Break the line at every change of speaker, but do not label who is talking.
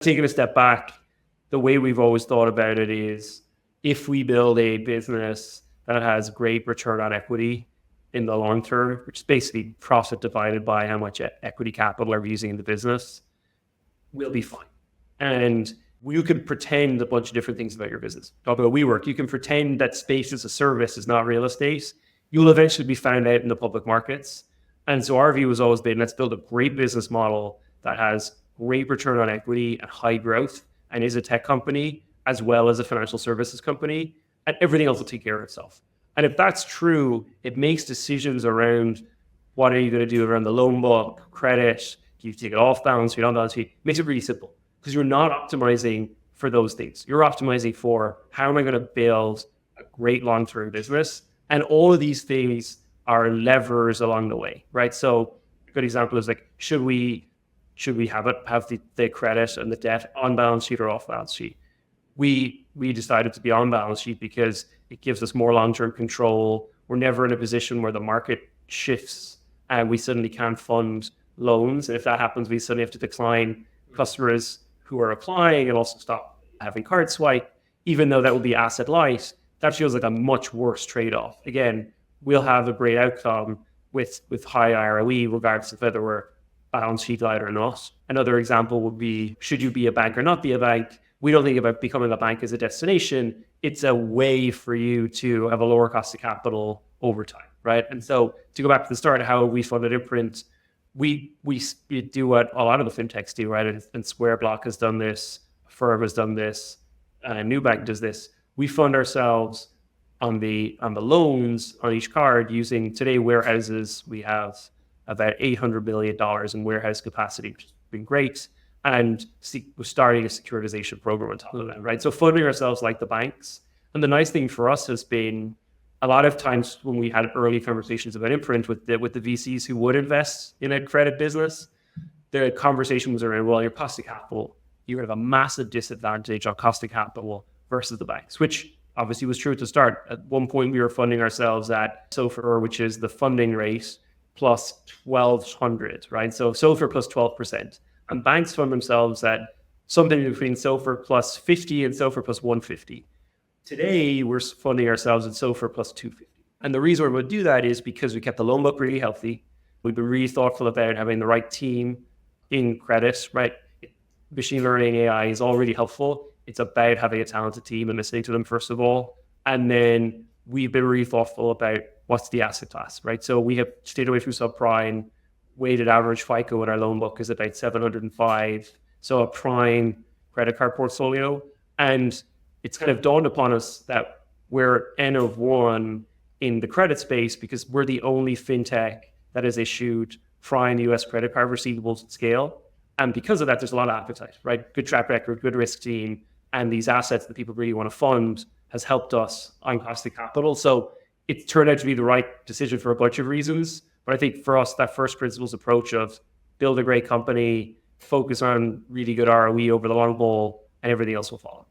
Taking a step back, the way we've always thought about it is if we build a business that has great return on equity in the long term, which is basically profit divided by how much equity capital are we using in the business, we'll be fine. And you can pretend a bunch of different things about your business. Talk about WeWork. You can pretend that space as a service is not real estate. You'll eventually be found out in the public markets. And so our view has always been, let's build a great business model that has great return on equity and high growth and is a tech company as well as a financial services company, and everything else will take care of itself. And if that's true, it makes decisions around what are you going to do around the loan book, credit, do you take it off balance sheet, on balance sheet, makes it really simple because you're not optimizing for those things. You're optimizing for how am I going to build a great long-term business? And all of these things are levers along the way, right? So a good example is like, should we have the credit and the debt on balance sheet or off balance sheet? We decided to be on balance sheet because it gives us more long-term control. We're never in a position where the market shifts and we suddenly can't fund loans. And if that happens, we suddenly have to decline customers who are applying and also stop having card swipe, even though that will be asset light. That feels like a much worse trade-off. Again, we'll have a great outcome with high ROE, regardless of whether we're balance sheet light or not. Another example would be, should you be a bank or not be a bank? We don't think about becoming a bank as a destination. It's a way for you to have a lower cost of capital over time, right? And so to go back to the start, how we funded Imprint, we do what a lot of the fintechs do, right? And Square Block has done this, Firm has done this, Nubank does this. We fund ourselves on the loans on each card using today warehouses. We have about $800 billion in warehouse capacity, which has been great. And we're starting a securitization program on top of that, right? So funding ourselves like the banks. And the nice thing for us has been a lot of times when we had early conversations about Imprint with the VCs who would invest in a credit business, the conversation was around, well, your cost of capital, you have a massive disadvantage on cost of capital versus the banks, which obviously was true at the start. At one point, we were funding ourselves at SOFR, which is the funding rate, plus 1,200, right? So SOFR plus 12%. And banks fund themselves at something between SOFR plus 50 and SOFR plus 150. Today, we're funding ourselves at SOFR plus 250. And the reason we would do that is because we kept the loan book really healthy. We've been really thoughtful about having the right team in credit, right? Machine learning, AI is all really helpful. It's about having a talented team and listening to them, first of all. And then we've been really thoughtful about what's the asset class, right? So we have stayed away from subprime. Weighted average FICO in our loan book is about 705. So a prime credit card portfolio. And it's kind of dawned upon us that we're N of one in the credit space because we're the only fintech that has issued prime US credit card receivables at scale. And because of that, there's a lot of appetite, right? Good track record, good risk team. And these assets that people really want to fund has helped us on cost of capital. So it turned out to be the right decision for a bunch of reasons. But I think for us, that first principles approach of build a great company, focus on really good ROE over the long haul, and everything else will follow.